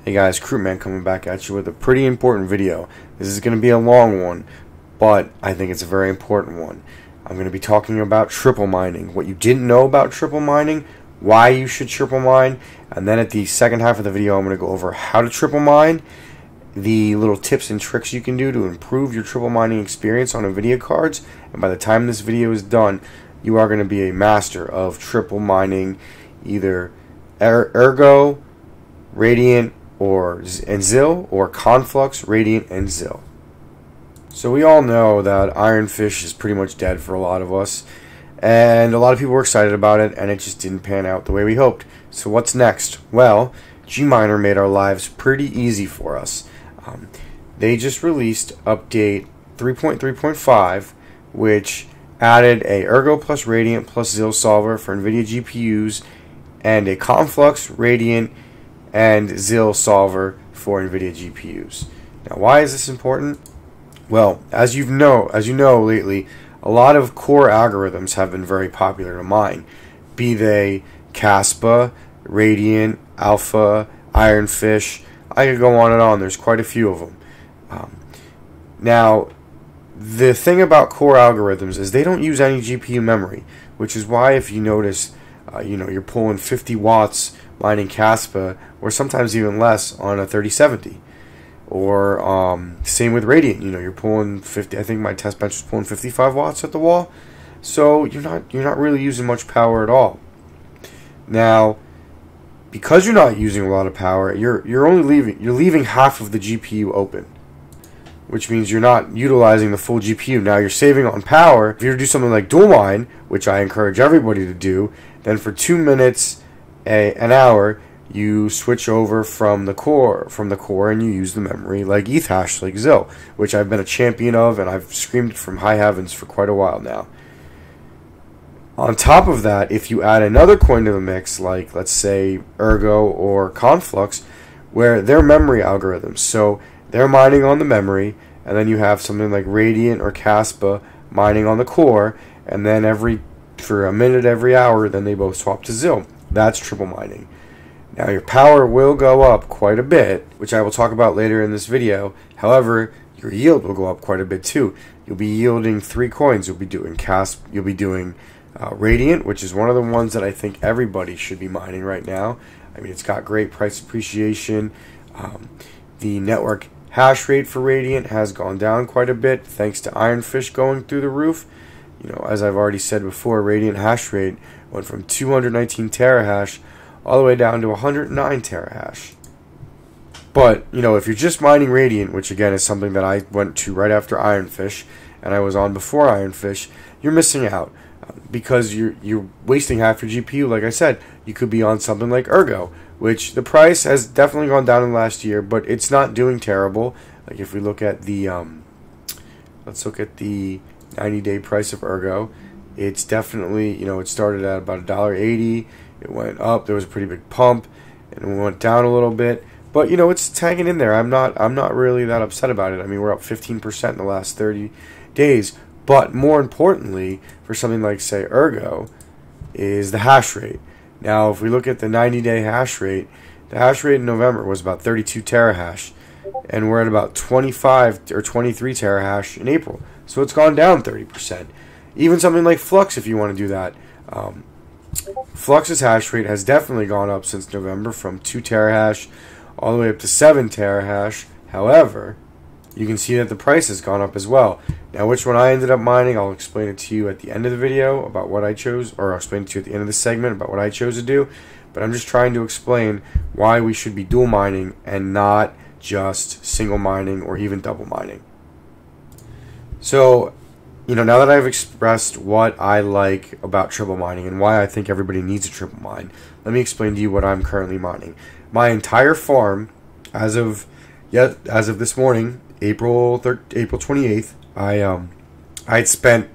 Hey guys, Crewman coming back at you with a pretty important video. This is going to be a long one, but I think it's a very important one. I'm going to be talking about triple mining, what you didn't know about triple mining, why you should triple mine, and then at the second half of the video I'm going to go over how to triple mine, the little tips and tricks you can do to improve your triple mining experience on NVIDIA cards, and by the time this video is done, you are going to be a master of triple mining either ergo, radiant, and Zill, or Conflux, Radiant, and Zill. So we all know that Ironfish is pretty much dead for a lot of us, and a lot of people were excited about it, and it just didn't pan out the way we hoped. So what's next? Well, Gminer made our lives pretty easy for us. They just released update 3.3.5, which added a Ergo plus Radiant plus Zill solver for NVIDIA GPUs, and a Conflux, Radiant, and Zill solver for NVIDIA GPUs. Now, why is this important? Well, as you know lately, a lot of core algorithms have been very popular to mine, be they Caspa, Radiant, Alpha, Ironfish. I could go on and on. There's quite a few of them. Now, the thing about core algorithms is they don't use any GPU memory, which is why if you notice, you're pulling 50 watts mining Caspa, or sometimes even less on a 3070. Or same with Radiant, you're pulling 50. I think my test bench was pulling 55 watts at the wall. So you're not really using much power at all. Now, because you're not using a lot of power, you're leaving half of the GPU open, which means you're not utilizing the full GPU. Now you're saving on power. If you do something like dual mine, which I encourage everybody to do, then for 2 minutes an hour, you switch over from the core, and you use the memory like ETH like Zill, which I've been a champion of, and I've screamed it from high heavens for quite a while now. On top of that, if you add another coin to the mix, like let's say Ergo or Conflux, where they're memory algorithms, so they're mining on the memory, and then you have something like Radiant or Caspa mining on the core, and then for a minute every hour, then they both swap to Zill. That's triple mining. Now your power will go up quite a bit, which I will talk about later in this video. However, your yield will go up quite a bit too. You'll be yielding 3 coins. You'll be doing Radiant, which is one of the ones that I think everybody should be mining right now. I mean, it's got great price appreciation. The network hash rate for Radiant has gone down quite a bit thanks to Ironfish going through the roof. As I've already said before, Radiant hash rate went from 219 terahash all the way down to 109 terahash. But, if you're just mining Radiant, which again is something that I went to right after Ironfish, and I was on before Ironfish, you're missing out. Because you're wasting half your GPU. Like I said, you could be on something like Ergo, which the price has definitely gone down in the last year, but it's not doing terrible. Like if we look at the, let's look at the 90-day price of Ergo. It's definitely, it started at about $1.80. It went up. There was a pretty big pump, and it went down a little bit. But it's hanging in there. I'm not really that upset about it. I mean, we're up 15% in the last 30 days. But more importantly, for something like say Ergo, is the hash rate. Now, if we look at the 90-day hash rate, the hash rate in November was about 32 terahash, and we're at about 25 or 23 terahash in April. So it's gone down 30%. Even something like Flux, if you want to do that. Flux's hash rate has definitely gone up since November from 2 terahash all the way up to 7 terahash. However, you can see that the price has gone up as well. Now, which one I ended up mining, I'll explain it to you at the end of the video about what I chose, or I'll explain it to you at the end of the segment about what I chose to do. But I'm just trying to explain why we should be dual mining and not just single mining or even double mining. So, now that I've expressed what I like about triple mining and why I think everybody needs a triple mine, let me explain to you what I'm currently mining. My entire farm, as of this morning, April 28th, I'd spent,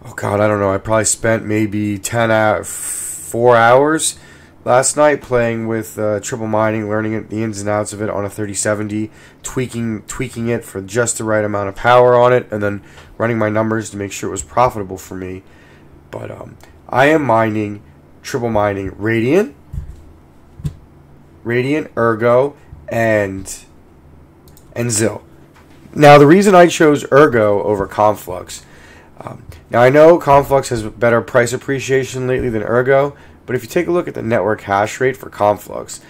I probably spent maybe 4 hours last night playing with triple mining, learning the ins and outs of it on a 3070, tweaking it for just the right amount of power on it, and then running my numbers to make sure it was profitable for me. But I am triple mining Radiant, Ergo, and Zil. Now, the reason I chose Ergo over Conflux, now I know Conflux has better price appreciation lately than Ergo, but if you take a look at the network hash rate for Conflux,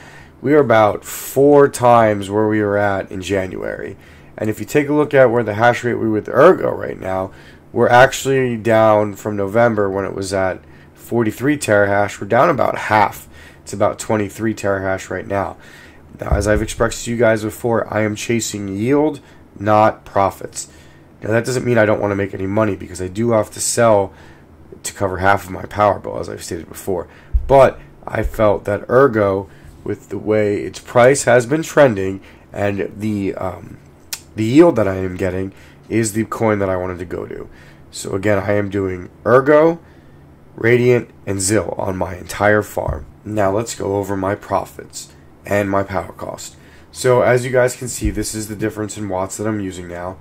we are about 4 times where we were at in January. And if you take a look at where the hash rate we with Ergo right now, we're actually down from November when it was at 43 terahash. We're down about half. It's about 23 terahash right now. Now, as I've expressed to you guys before, I am chasing yield, not profits. Now, that doesn't mean I don't want to make any money, because I do have to sell to cover half of my power bill, as I've stated before. But I felt that Ergo, with the way its price has been trending and the yield that I am getting, is the coin that I wanted to go to. So again, I am doing Ergo, Radiant, and Zil on my entire farm. Now let's go over my profits and my power cost. So as you guys can see, this is the difference in watts that I'm using now.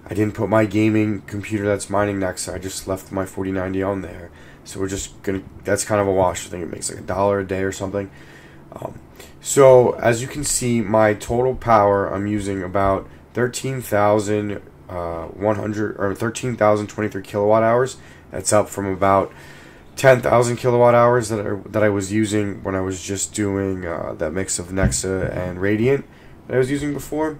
I didn't put my gaming computer that's mining next, so I just left my 4090 on there. So we're just gonna, that's kind of a wash. I think it makes like $1 a day or something. So as you can see, my total power, I'm using about 13,023 kilowatt hours. That's up from about 10,000 kilowatt hours that I was using when I was just doing that mix of Nexa and Radiant that I was using before.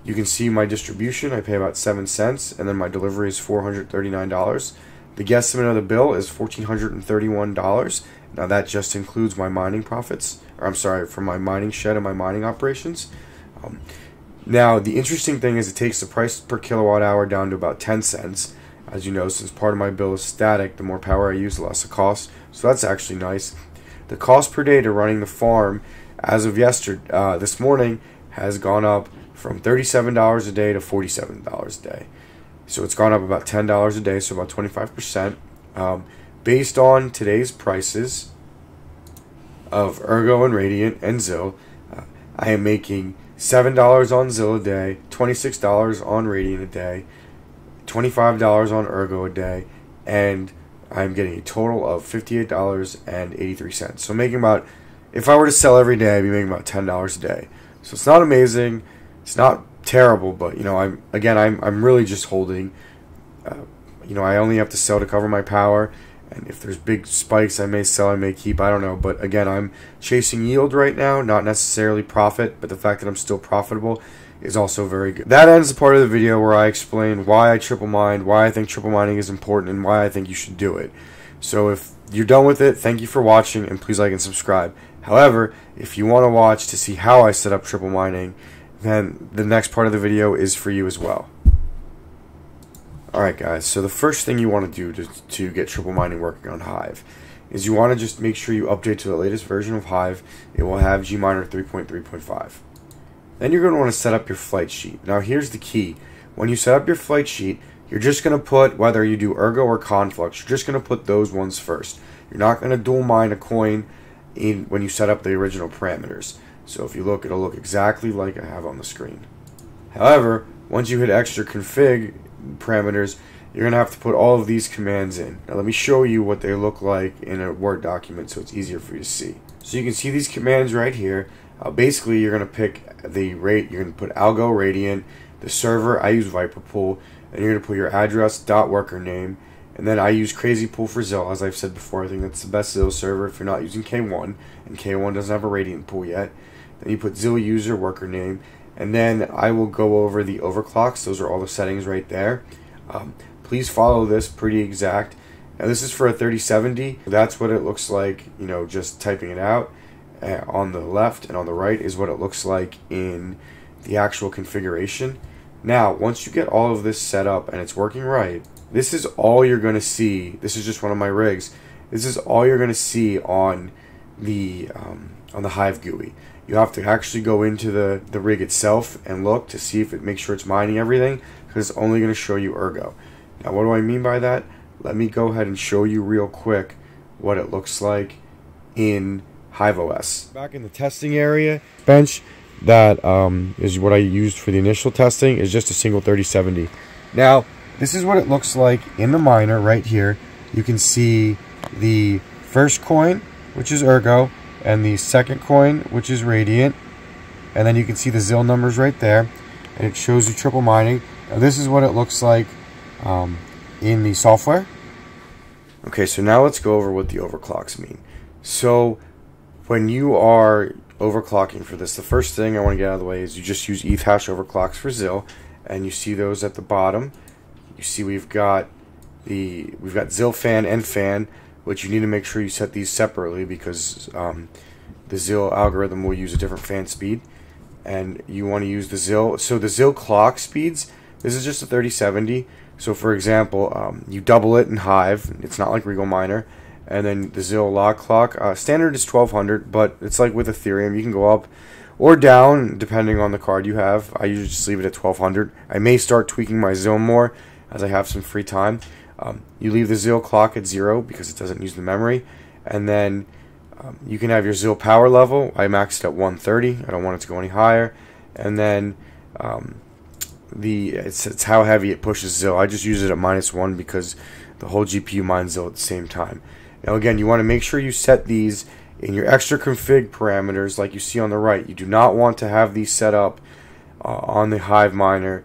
You can see my distribution. I pay about 7 cents, and then my delivery is $439. The guesstimate of the bill is $1,431. Now that just includes my mining profits, or I'm sorry, from my mining shed and my mining operations. Now the interesting thing is it takes the price per kilowatt hour down to about 10 cents. As you know, since part of my bill is static, the more power I use, the less it costs. So that's actually nice. The cost per day to running the farm, as of this morning, has gone up from $37 a day to $47 a day. So it's gone up about $10 a day, so about 25%. Based on today's prices of Ergo and Radiant and Zil, I am making $7 on Zil a day, $26 on Radiant a day, $25 on Ergo a day, and I'm getting a total of $58.83. So making about, if I were to sell every day, I'd be making about $10 a day. So it's not amazing, it's not terrible, but you know, I'm really just holding. You know, I only have to sell to cover my power, and if there's big spikes, I may sell, I may keep, I don't know. But again, I'm chasing yield right now, not necessarily profit, but the fact that I'm still profitable is also very good. That ends the part of the video where I explain why I triple mine, why I think triple mining is important, and why I think you should do it. So if you're done with it, thank you for watching, and please like and subscribe. However, if you want to watch to see how I set up triple mining, then the next part of the video is for you as well. Alright guys, so the first thing you want to do to get triple mining working on Hive is you want to just make sure you update to the latest version of Hive. It will have Gminer 3.3.5. Then you're going to want to set up your flight sheet. Now here's the key. When you set up your flight sheet, you're just going to put, whether you do Ergo or Conflux, you're just going to put those ones first. You're not going to dual mine a coin when you set up the original parameters. So if you look, it'll look exactly like I have on the screen. However, once you hit extra config parameters, you're going to have to put all of these commands in. Now let me show you what they look like in a Word document so it's easier for you to see. So you can see these commands right here. Basically, you're going to pick the rate, you're going to put algo radiant, the server, I use Viperpool, and you're going to put your address, .worker name, and then I use Crazy Pool for Zil. As I've said before, I think that's the best Zil server if you're not using K1, and K1 doesn't have a radiant pool yet. Then you put Zil user worker name, and then I will go over the overclocks. Those are all the settings right there. Please follow this pretty exact. Now this is for a 3070. That's what it looks like, you know, just typing it out. On the left and on the right is what it looks like in the actual configuration. Now, once you get all of this set up and it's working right, this is all you're going to see. This is just one of my rigs. This is all you're going to see on the Hive GUI. You have to actually go into the rig itself and look to see if it makes sure it's mining everything, because it's only going to show you Ergo. Now, what do I mean by that? Let me go ahead and show you real quick what it looks like in Hive OS. Back in the testing area, bench that is what I used for the initial testing is just a single 3070. Now, this is what it looks like in the miner right here. You can see the first coin, which is Ergo, and the second coin, which is Radiant, and then you can see the ZIL numbers right there, and it shows you triple mining. Now this is what it looks like in the software. Okay, so now let's go over what the overclocks mean. So when you are overclocking for this, the first thing I want to get out of the way is you just use ETH hash overclocks for ZIL, and you see those at the bottom. You see we've got ZIL fan and fan, which you need to make sure you set these separately because the ZIL algorithm will use a different fan speed, and you want to use the ZIL. So the ZIL clock speeds, this is just a 3070. So for example, you double it in Hive. It's not like Regal Miner. And then the ZIL log clock, standard is 1200, but it's like with Ethereum, you can go up or down depending on the card you have. I usually just leave it at 1200. I may start tweaking my ZIL more as I have some free time. You leave the ZIL clock at 0 because it doesn't use the memory, and then you can have your ZIL power level. I maxed at 130. I don't want it to go any higher. And then it's how heavy it pushes ZIL. I just use it at -1 because the whole GPU mines ZIL at the same time. Now again, you want to make sure you set these in your extra config parameters like you see on the right. You do not want to have these set up on the Hive miner,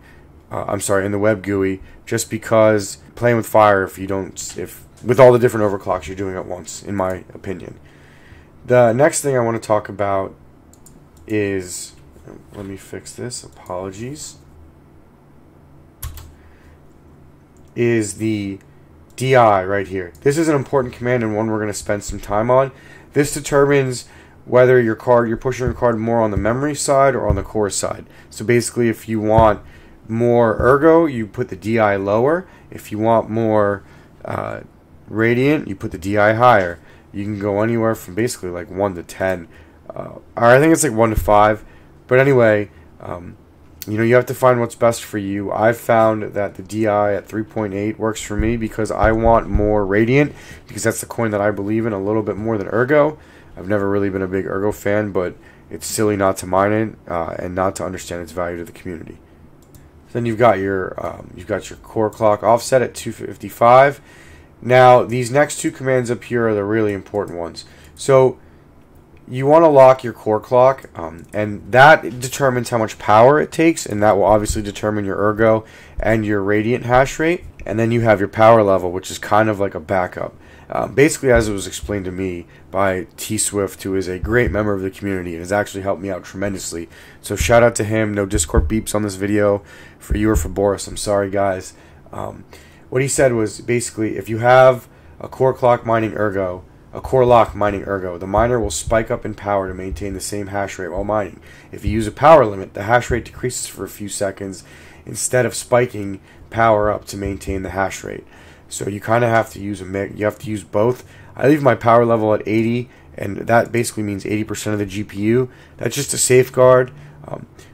in the web GUI, just because playing with fire if with all the different overclocks you're doing at once, in my opinion. The next thing I want to talk about is, let me fix this, apologies, is the DI right here. This is an important command and one we're going to spend some time on. This determines whether you're pushing your card more on the memory side or on the core side. So basically, if you want more ergo, you put the DI lower. If you want more radiant, you put the DI higher. You can go anywhere from basically like 1 to 10. Or I think it's like 1 to 5. But anyway, you have to find what's best for you. I've found that the DI at 3.8 works for me because I want more radiant, because that's the coin that I believe in a little bit more than ergo. I've never really been a big ergo fan, but it's silly not to mine it and not to understand its value to the community. Then you've got your core clock offset at 255. Now these next two commands up here are the really important ones. So you want to lock your core clock, and that determines how much power it takes, and that will obviously determine your ergo and your radiant hash rate. And then you have your power level, which is kind of like a backup. Basically, as it was explained to me by T Swift, who is a great member of the community and has actually helped me out tremendously. So shout out to him. No Discord beeps on this video for you or for Boris. I'm sorry, guys. What he said was basically, if you have a core clock mining ergo, a core lock mining ergo, the miner will spike up in power to maintain the same hash rate while mining. If you use a power limit, the hash rate decreases for a few seconds instead of spiking power up to maintain the hash rate. So you kind of have to use a mix. You have to use both. I leave my power level at 80, and that basically means 80% of the GPU. That's just a safeguard.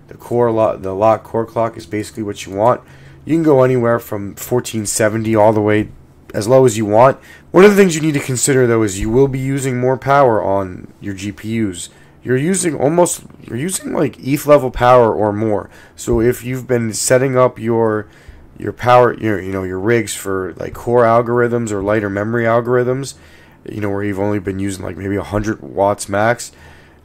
The lock core clock is basically what you want. You can go anywhere from 1470 all the way as low as you want. One of the things you need to consider, though, is you will be using more power on your GPUs. You're using like ETH level power or more. So if you've been setting up your power, your rigs for like core algorithms or lighter memory algorithms, where you've only been using like maybe 100 watts max,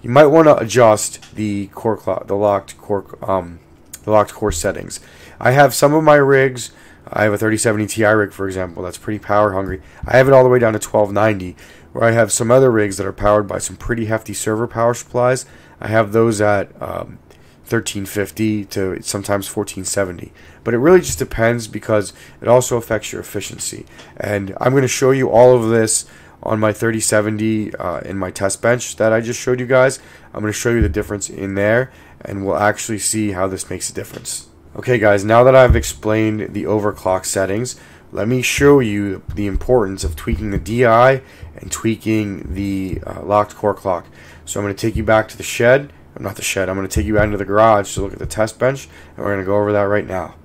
you might want to adjust the core clock, the locked core settings. I have some of my rigs. I have a 3070 Ti rig, for example, that's pretty power hungry. I have it all the way down to 1290, where I have some other rigs that are powered by some pretty hefty server power supplies. I have those at 1350 to sometimes 1470. But it really just depends because it also affects your efficiency. And I'm going to show you all of this on my 3070 in my test bench that I just showed you guys. I'm going to show you the difference in there, and we'll actually see how this makes a difference. Okay guys, now that I've explained the overclock settings, let me show you the importance of tweaking the DI and tweaking the locked core clock. So I'm going to take you back to the shed. Not the shed, I'm going to take you out into the garage to look at the test bench, and we're going to go over that right now.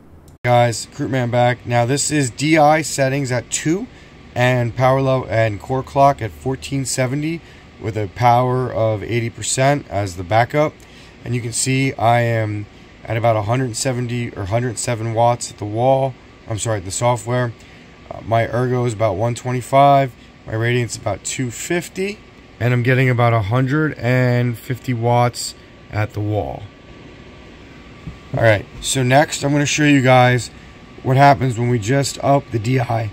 Guys, Crewman back. Now this is DI settings at 2 and power level and core clock at 1470 with a power of 80% as the backup. And you can see I am at about 170 or 107 watts at the wall. I'm sorry, the software. My ergo is about 125. My radiance is about 250. And I'm getting about 150 watts at the wall. Alright, so next I'm going to show you guys what happens when we just up the DI.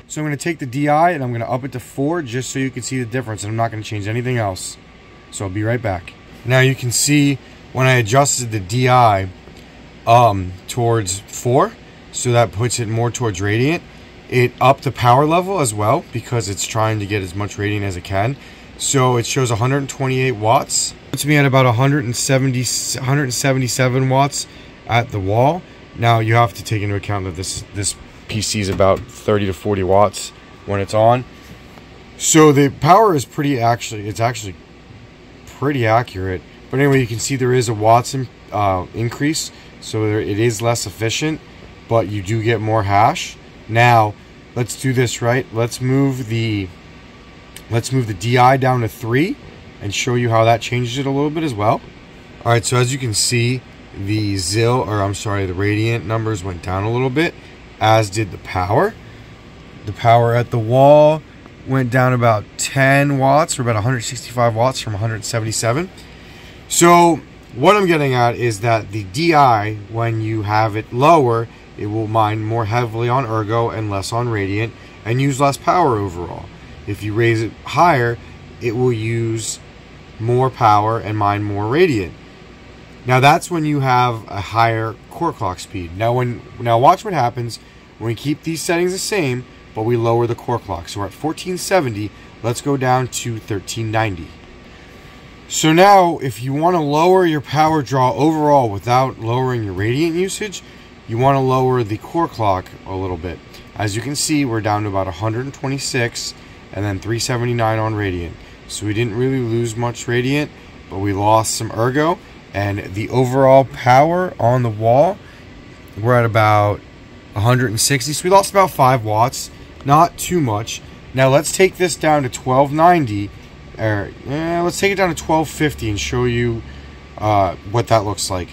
So I'm going to take the DI and I'm going to up it to 4 just so you can see the difference, and I'm not going to change anything else. So I'll be right back. Now you can see when I adjusted the DI towards 4, so that puts it more towards radiant. It upped the power level as well because it's trying to get as much radiant as it can. So it shows 128 watts. Puts me at about 177 watts at the wall. Now you have to take into account that this PC is about 30 to 40 watts when it's on. So the power is pretty actually pretty accurate. But anyway, you can see there is a watts increase, so it is less efficient, but you do get more hash. Now let's do this right. Let's move the DI down to 3 and show you how that changes it a little bit as well. All right, so as you can see, the the radiant numbers went down a little bit, as did the power. The power at the wall went down about 10 watts, or about 165 watts from 177. So what I'm getting at is that the DI, when you have it lower, it will mine more heavily on ergo and less on radiant and use less power overall. If you raise it higher, it will use more power and mine more radiant. Now that's when you have a higher core clock speed. Now watch what happens when we keep these settings the same, but we lower the core clock. So we're at 1470. Let's go down to 1390. So now, if you want to lower your power draw overall without lowering your radiant usage, you want to lower the core clock a little bit. As you can see, we're down to about 126 and then 379 on radiant. So we didn't really lose much radiant, but we lost some ergo. And the overall power on the wall, we're at about 160. So we lost about 5 watts. Not too much. Now let's take this down to 1290. Let's take it down to 1250 and show you what that looks like.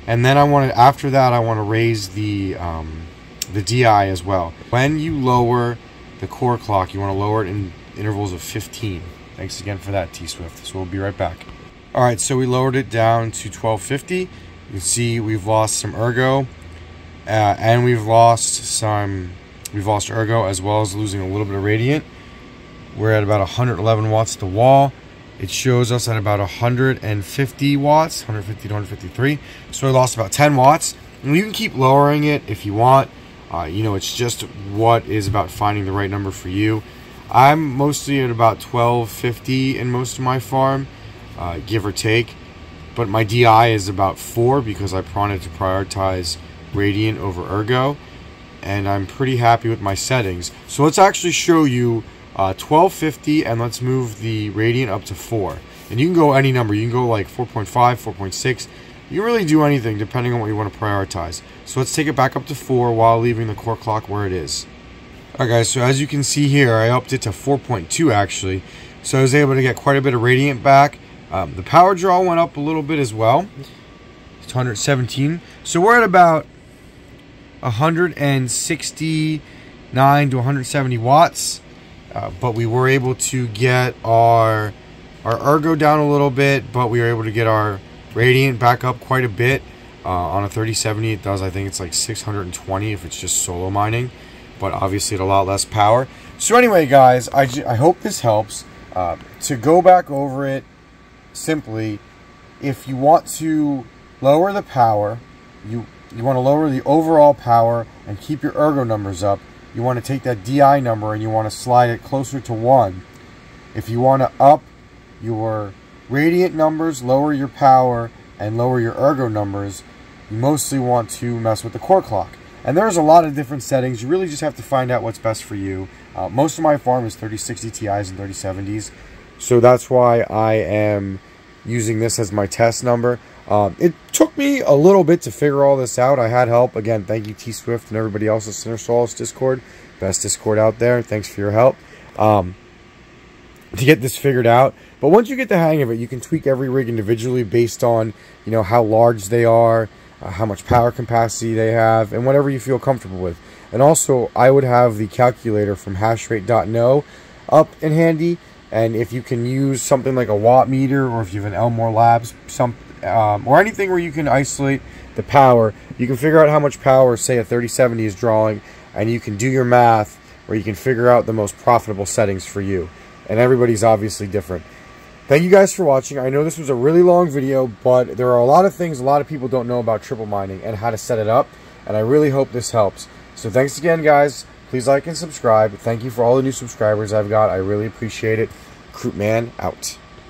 And then after that I want to raise the DI as well. When you lower the core clock, you want to lower it in intervals of 15. Thanks again for that, T-Swift. So we'll be right back. Alright, so we lowered it down to 1250. You can see we've lost some ergo, and we've lost ergo as well as losing a little bit of radiant. We're at about 111 watts at the wall. It shows us at about 150 watts, 150 to 153. So we lost about 10 watts. And you can keep lowering it if you want. It's just what is about finding the right number for you. I'm mostly at about 1250 in most of my farm, give or take. But my DI is about 4 because I wanted to prioritize radiant over ergo. And I'm pretty happy with my settings. So let's actually show you 1250, and let's move the radiant up to 4. And you can go any number. You can go like 4.5, 4.6. You can really do anything depending on what you want to prioritize. So let's take it back up to 4 while leaving the core clock where it is. Alright guys, so as you can see here, I upped it to 4.2 actually. So I was able to get quite a bit of radiant back. The power draw went up a little bit as well. It's 117. So we're at about 169 to 170 watts. But we were able to get our ergo down a little bit, but we were able to get our radiant back up quite a bit. On a 3070 it does, I think it's like 620 if it's just solo mining, but obviously at a lot less power. So anyway guys, I hope this helps. To go back over it simply, if you want to lower the power, you want to lower the overall power and keep your ergo numbers up, you want to take that DI number and you want to slide it closer to 1. If you want to up your radiant numbers, lower your power, and lower your ergo numbers, you mostly want to mess with the core clock. And there's a lot of different settings. You really just have to find out what's best for you. Most of my farm is 3060 Ti's and 3070s. So that's why I am using this as my test number. It took me a little bit to figure all this out. I had help. Again, thank you T-Swift and everybody else at Center Solace Discord. Best Discord out there. Thanks for your help. To get this figured out. But once you get the hang of it, you can tweak every rig individually based on, how large they are, how much power capacity they have, and whatever you feel comfortable with. And also, I would have the calculator from hashrate.no up and handy. And if you can use something like a watt meter, or if you have an Elmore Labs or anything where you can isolate the power. You can figure out how much power, say, a 3070 is drawing, and you can do your math where you can figure out the most profitable settings for you. And everybody's obviously different. Thank you guys for watching. I know this was a really long video, but there are a lot of things a lot of people don't know about triple mining and how to set it up, and I really hope this helps. So thanks again, guys. Please like and subscribe. Thank you for all the new subscribers I've got. I really appreciate it. Croupman out.